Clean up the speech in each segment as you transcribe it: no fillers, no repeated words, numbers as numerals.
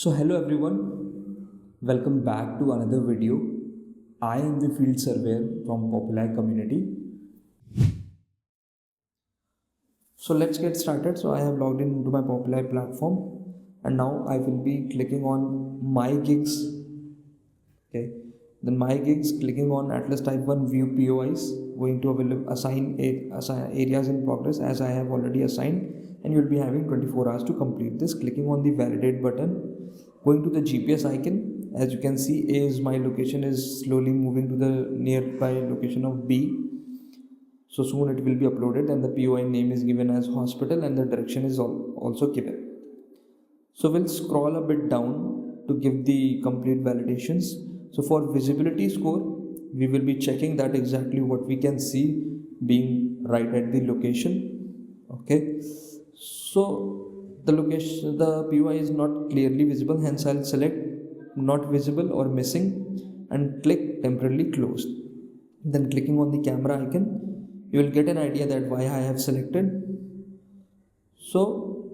So hello everyone, welcome back to another video. I am the field surveyor from Popular community. So let's get started. So I have logged into my Popular platform and now I will be clicking on my gigs. Okay, then my gigs, clicking on Atlas type 1 view POIs, going to assign areas in progress as I have already assigned, and you will be having 24 hours to complete this. Clicking on the validate button, going to the GPS icon, as you can see is my location is slowly moving to the nearby location of B. So soon it will be uploaded and the POI name is given as hospital and the direction is also given. So we'll scroll a bit down to give the complete validations. So for visibility score, we will be checking that exactly what we can see being right at the location. Okay. So the location, the POI is not clearly visible, hence I'll select not visible or missing and click temporarily closed. Then clicking on the camera icon, you will get an idea that why I have selected. So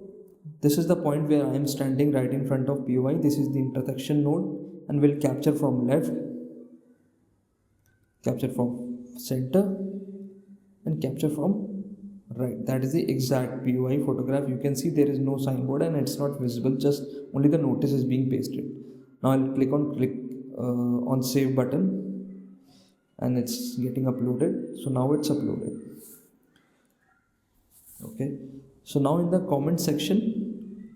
this is the point where I am standing right in front of POI. This is the intersection node and will capture from left, capture from center and capture from right. That is the exact POI photograph. You can see there is no signboard and it's not visible, just only the notice is being pasted. Now I'll click on save button and it's getting uploaded. So now it's uploaded. Okay, so now in the comment section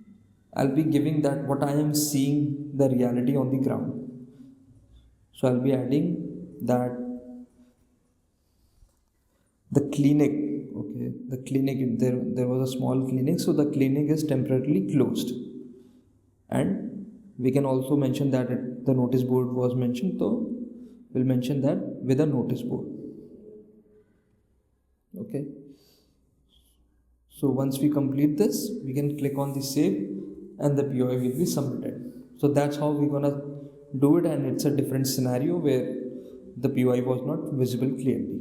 I'll be giving that what I am seeing the reality on the ground. So I'll be adding that the clinic, okay, the clinic, there was a small clinic, so the clinic is temporarily closed. And we can also mention that the notice board was mentioned, so we'll mention that with a notice board. Okay, so once we complete this, we can click on the save and the POI will be submitted. So that's how we're gonna do it, and it's a different scenario where the POI was not visible clearly.